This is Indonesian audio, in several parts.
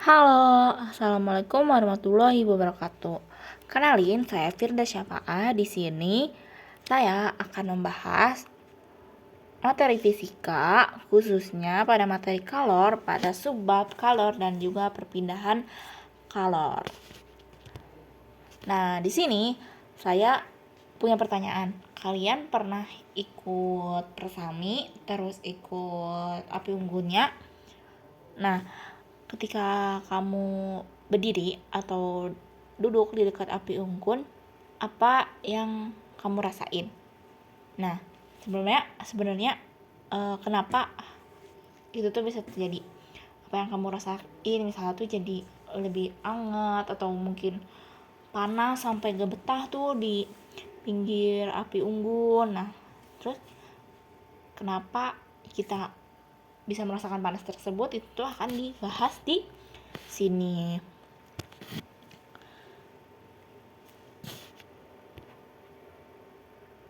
Halo, assalamualaikum warahmatullahi wabarakatuh. Kenalin, saya Firda Syafa'a. Di sini saya akan membahas materi fisika, khususnya pada materi kalor, pada subbab kalor dan juga perpindahan kalor. Nah, di sini saya punya pertanyaan. Kalian pernah ikut persami, terus ikut api unggunnya? Nah, ketika kamu berdiri atau duduk di dekat api unggun, apa yang kamu rasain? Nah, sebenarnya kenapa itu tuh bisa terjadi? Apa yang kamu rasain? Misalnya tuh jadi lebih hangat atau mungkin panas sampai gak betah tuh di pinggir api unggun. Nah, terus kenapa kita bisa merasakan panas tersebut, itu akan dibahas di sini.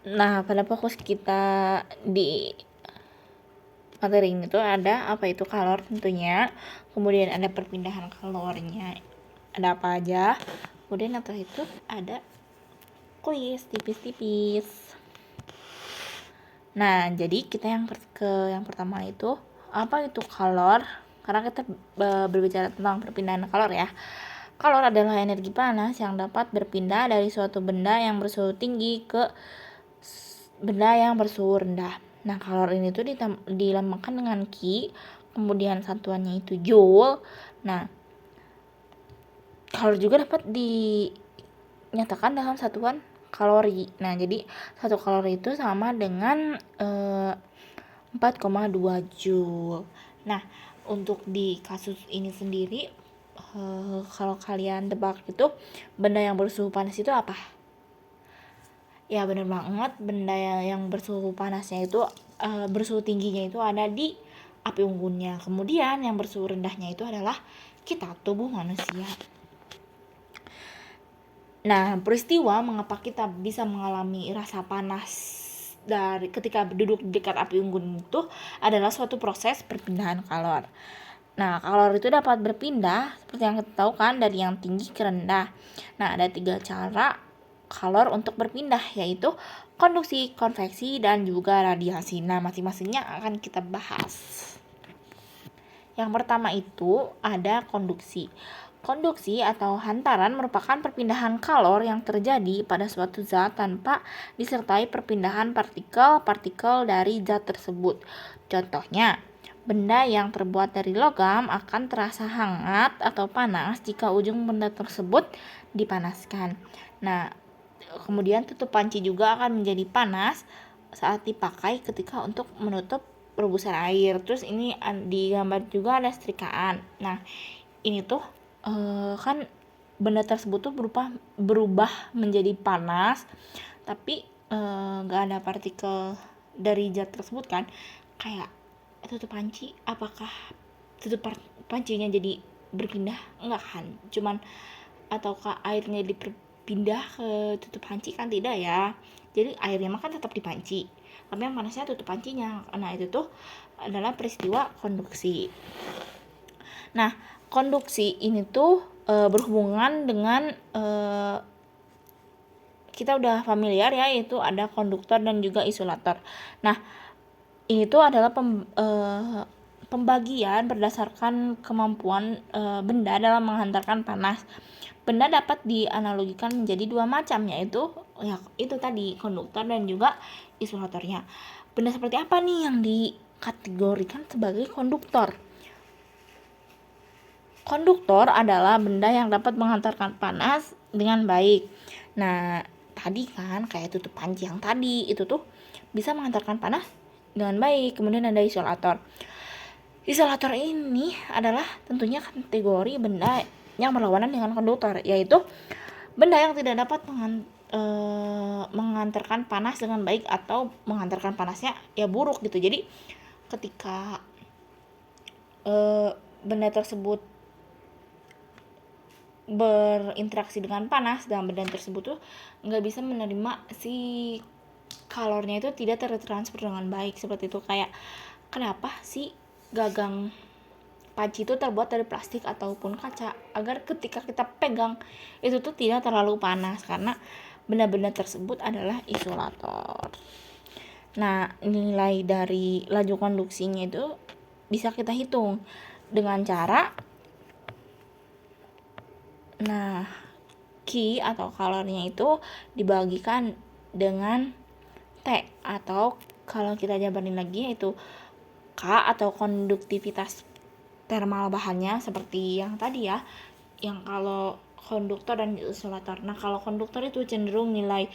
Nah, pada fokus kita di materi ini tuh ada apa itu kalor tentunya, kemudian ada perpindahan kalornya, ada apa aja, kemudian setelah itu ada kuis tipis-tipis. Nah, jadi kita yang pertama itu apa itu kalor, karena kita berbicara tentang perpindahan kalor ya. Kalor adalah energi panas yang dapat berpindah dari suatu benda yang bersuhu tinggi ke benda yang bersuhu rendah. Nah, kalor ini tuh dilambangkan dengan Ki, kemudian satuannya itu Joule. Nah, kalor juga dapat dinyatakan dalam satuan kalori. Nah, jadi 1 kalori itu sama dengan 4,2 Joule. Nah, untuk di kasus ini sendiri, kalau kalian tebak itu benda yang bersuhu panas itu apa? Ya, benar banget, benda yang bersuhu panasnya itu bersuhu tingginya itu ada di api unggunnya. Kemudian yang bersuhu rendahnya itu adalah kita, tubuh manusia. Nah, peristiwa mengapa kita bisa mengalami rasa panas dari ketika duduk di dekat api unggun itu adalah suatu proses perpindahan kalor. Nah, kalor itu dapat berpindah seperti yang kita tahu kan, dari yang tinggi ke rendah. Nah, ada 3 cara kalor untuk berpindah, yaitu konduksi, konveksi, dan juga radiasi. Nah, masing-masingnya akan kita bahas. Yang pertama itu ada konduksi. Konduksi atau hantaran merupakan perpindahan kalor yang terjadi pada suatu zat tanpa disertai perpindahan partikel-partikel dari zat tersebut. Contohnya, benda yang terbuat dari logam akan terasa hangat atau panas jika ujung benda tersebut dipanaskan. Nah, kemudian tutup panci juga akan menjadi panas saat dipakai ketika untuk menutup rebusan air. Terus ini di gambar juga ada setrikaan. Nah, ini tuh kan benda tersebut tuh berubah menjadi panas, tapi nggak ada partikel dari zat tersebut kan. Kayak tutup panci, apakah tutup pancinya jadi berpindah? Enggak kan, cuman ataukah airnya dipindah ke tutup panci? Kan tidak ya. Jadi airnya mah kan tetap di panci, tapi yang panasnya tutup pancinya. Nah, itu tuh adalah peristiwa konduksi. Nah, konduksi ini tuh berhubungan dengan kita udah familiar ya, yaitu ada konduktor dan juga isolator. Nah, ini tuh adalah pembagian berdasarkan kemampuan benda dalam menghantarkan panas. Benda dapat dianalogikan menjadi 2 macam, yaitu ya itu tadi, konduktor dan juga isolatornya. Benda seperti apa nih yang dikategorikan sebagai konduktor? Konduktor adalah benda yang dapat menghantarkan panas dengan baik. Nah, tadi kan kayak tutup panci yang tadi itu tuh bisa menghantarkan panas dengan baik. Kemudian ada isolator. Isolator ini adalah tentunya kategori benda yang berlawanan dengan konduktor, yaitu benda yang tidak dapat menghantarkan panas dengan baik atau menghantarkan panasnya ya buruk gitu. Jadi ketika benda tersebut berinteraksi dengan panas dan benda tersebut tuh nggak bisa menerima si kalornya itu tidak tertransfer dengan baik, seperti itu. Kayak kenapa sih gagang panci itu terbuat dari plastik ataupun kaca agar ketika kita pegang itu tuh tidak terlalu panas karena benda-benda tersebut adalah isolator. Nah, nilai dari laju konduksinya itu bisa kita hitung dengan cara Q atau kalornya itu dibagikan dengan T, atau kalau kita jabarin lagi yaitu K atau konduktivitas termal bahannya seperti yang tadi ya, yang kalau konduktor dan isolator. Nah, kalau konduktor itu cenderung nilai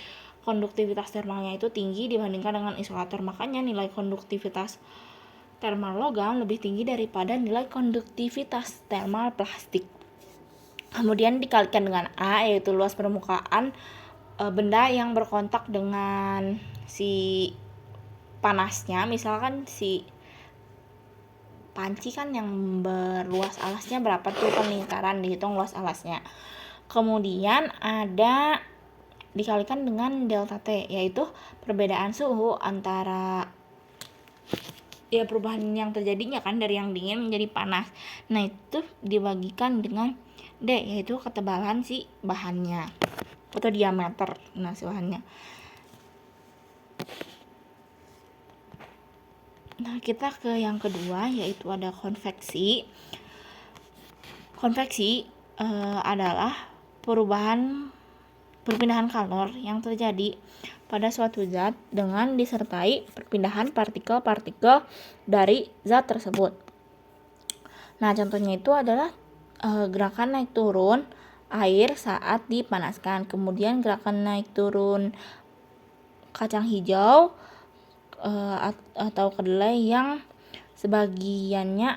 konduktivitas termalnya itu tinggi dibandingkan dengan isolator, makanya nilai konduktivitas termal logam lebih tinggi daripada nilai konduktivitas termal plastik. Kemudian dikalikan dengan A, yaitu luas permukaan benda yang berkontak dengan si panasnya. Misalkan si panci kan yang berluas alasnya berapa tuh kan lingkaran, dihitung luas alasnya. Kemudian ada dikalikan dengan delta T, yaitu perbedaan suhu antara perubahan yang terjadinya kan dari yang dingin menjadi panas. Nah, itu dibagikan dengan D, yaitu ketebalan si bahannya atau diameter si bahannya. Nah, kita ke yang kedua, yaitu ada konveksi. Konveksi adalah perpindahan kalor yang terjadi pada suatu zat dengan disertai perpindahan partikel-partikel dari zat tersebut. Nah, contohnya itu adalah gerakan naik turun air saat dipanaskan, kemudian gerakan naik turun kacang hijau atau kedelai yang sebagiannya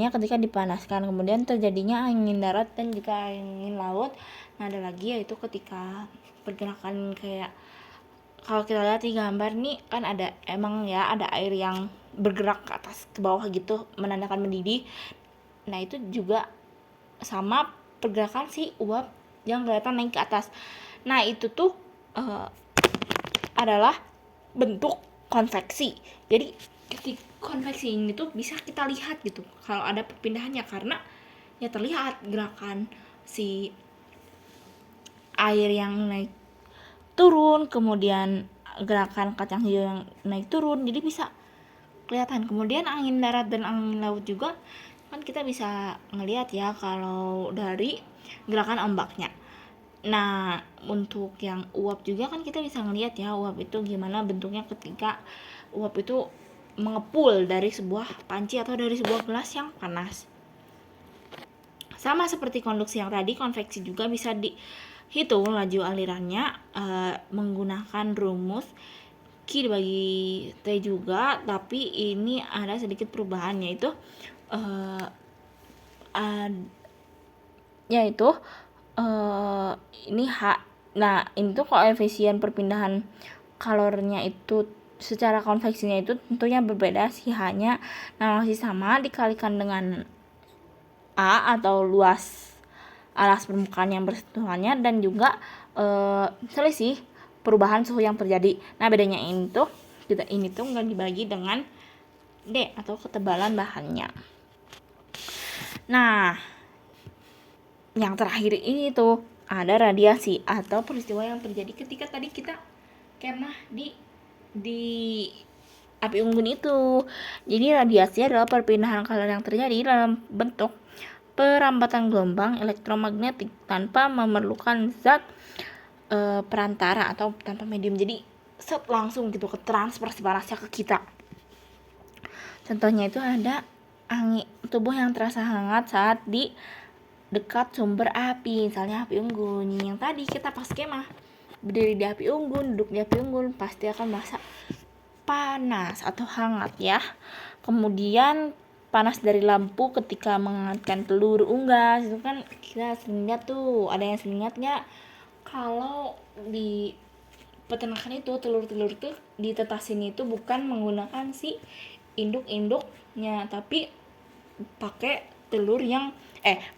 ketika dipanaskan, kemudian terjadinya angin darat dan juga angin laut. Nah, ada lagi yaitu ketika pergerakan kayak kalau kita lihat di gambar nih kan ada ada air yang bergerak ke atas ke bawah gitu menandakan mendidih. Nah, itu juga sama pergerakan si uap yang kelihatan naik ke atas. Nah, itu tuh adalah bentuk konveksi. Jadi ketika konveksi ini tuh bisa kita lihat gitu kalau ada perpindahannya, karena ya terlihat gerakan si air yang naik turun, kemudian gerakan kacang hijau yang naik turun, jadi bisa kelihatan. Kemudian angin darat dan angin laut juga kan kita bisa ngelihat ya kalau dari gerakan ombaknya. Nah, untuk yang uap juga kan kita bisa ngelihat ya uap itu gimana bentuknya ketika uap itu mengepul dari sebuah panci atau dari sebuah gelas yang panas. Sama seperti konduksi yang tadi, konveksi juga bisa dihitung laju alirannya menggunakan rumus Q dibagi T juga, tapi ini ada sedikit perubahan, yaitu ini H. Nah, ini tuh koefisien perpindahan kalornya itu secara konveksinya itu tentunya berbeda, si H-nya masih sama dikalikan dengan A atau luas alas permukaan yang bersentuhannya dan juga selisih perubahan suhu yang terjadi. Nah, bedanya ini tuh nggak dibagi dengan D atau ketebalan bahannya. Nah, yang terakhir ini tuh ada radiasi atau peristiwa yang terjadi ketika tadi kita kemah di api unggun itu. Jadi radiasi adalah perpindahan kalor yang terjadi dalam bentuk perambatan gelombang elektromagnetik tanpa memerlukan zat perantara atau tanpa medium. Jadi langsung gitu ke transfer si panasnya ke kita. Contohnya itu ada tubuh yang terasa hangat saat di dekat sumber api, misalnya api unggun. Yang tadi kita pas kemah berdiri di api unggun, duduk di api unggun, pasti akan merasa panas atau hangat ya. Kemudian panas dari lampu ketika menghangatkan telur unggas, itu kan kita sering lihat tuh. Ada yang sering lihat nggak kalau di peternakan itu telur-telur tuh ditetasin itu bukan menggunakan si induk-induknya, tapi pakai telur yang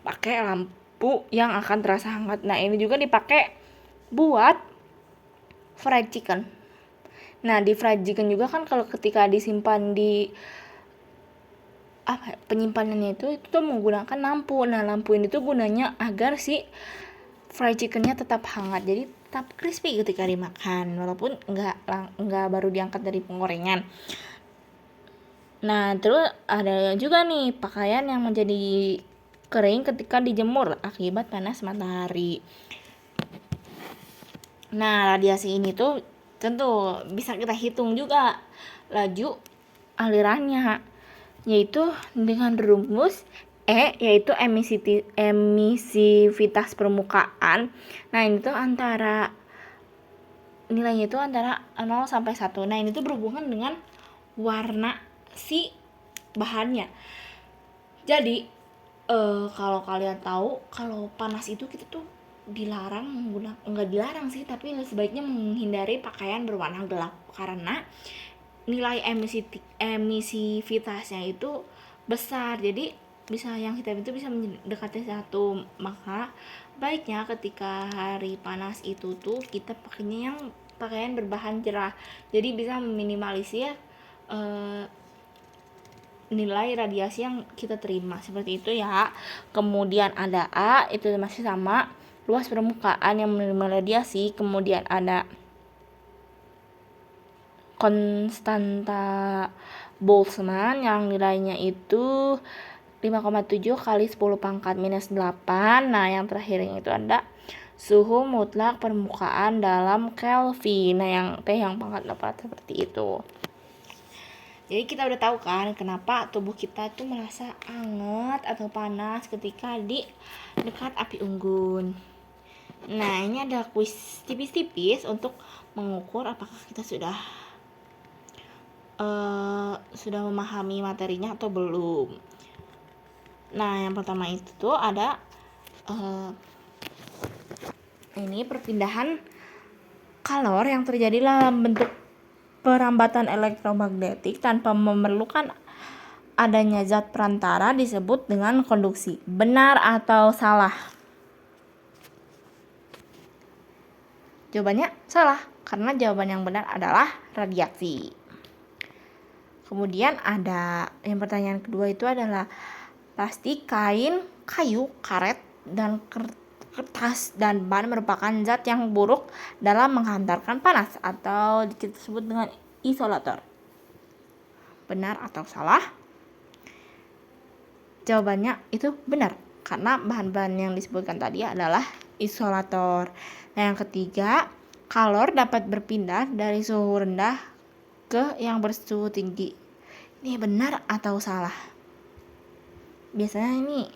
pakai lampu yang akan terasa hangat. Nah, ini juga dipakai buat fried chicken. Nah, di fried chicken juga kan kalau ketika disimpan di penyimpanannya itu tuh menggunakan lampu. Nah, lampu ini tuh gunanya agar si fried chickennya tetap hangat, jadi tetap crispy ketika dimakan walaupun nggak baru diangkat dari penggorengan. Nah, terus ada juga nih pakaian yang menjadi kering ketika dijemur akibat panas matahari. Nah, radiasi ini tuh tentu bisa kita hitung juga laju alirannya, yaitu dengan rumus yaitu emisivitas permukaan. Nah, ini tuh nilainya itu antara 0 sampai 1. Nah, ini tuh berhubungan dengan warna si bahannya. Jadi kalau kalian tahu, kalau panas itu kita tuh nggak dilarang sih, tapi sebaiknya menghindari pakaian berwarna gelap karena nilai emisivitasnya itu besar, jadi yang hitam itu bisa mendekati 1. Maka baiknya ketika hari panas itu tuh kita pakainya yang pakaian berbahan cerah, jadi bisa meminimalisir nilai radiasi yang kita terima, seperti itu ya. Kemudian ada A, itu masih sama, luas permukaan yang menerima radiasi. Kemudian ada konstanta Boltzmann yang nilainya itu 5,7 kali 10 pangkat minus 8. Nah, yang terakhir itu ada suhu mutlak permukaan dalam Kelvin. Nah, yang pangkat 8 seperti itu. Jadi kita udah tahu kan kenapa tubuh kita tuh merasa hangat atau panas ketika di dekat api unggun. Nah, ini ada kuis tipis-tipis untuk mengukur apakah kita sudah memahami materinya atau belum. Nah, yang pertama itu tuh ada ini perpindahan kalor yang terjadi dalam bentuk perambatan elektromagnetik tanpa memerlukan adanya zat perantara disebut dengan konduksi. Benar atau salah? Jawabannya salah, karena jawaban yang benar adalah radiasi. Kemudian ada yang pertanyaan kedua itu adalah plastik, kain, kayu, karet, dan kertas dan ban merupakan zat yang buruk dalam menghantarkan panas atau disebut dengan isolator. Benar atau salah? Jawabannya itu benar, karena bahan-bahan yang disebutkan tadi adalah isolator. Nah, yang ketiga, kalor dapat berpindah dari suhu rendah ke yang bersuhu tinggi. Ini benar atau salah? Biasanya ini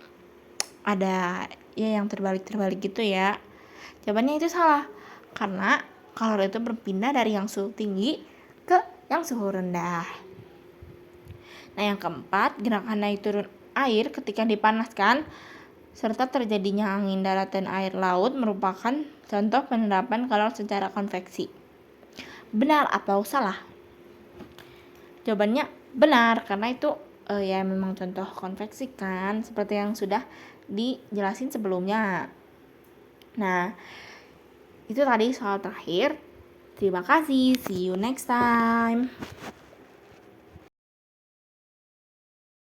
ada ya yang terbalik gitu ya. Jawabannya itu salah, karena kalor itu berpindah dari yang suhu tinggi ke yang suhu rendah. Nah, yang keempat, gerakan naik turun air ketika dipanaskan serta terjadinya angin darat dan air laut merupakan contoh penerapan kalor secara konveksi. Benar atau salah? Jawabannya benar, karena itu ya memang contoh konveksi kan, seperti yang sudah dijelasin sebelumnya. Nah, itu tadi soal terakhir. Terima kasih, see you next time.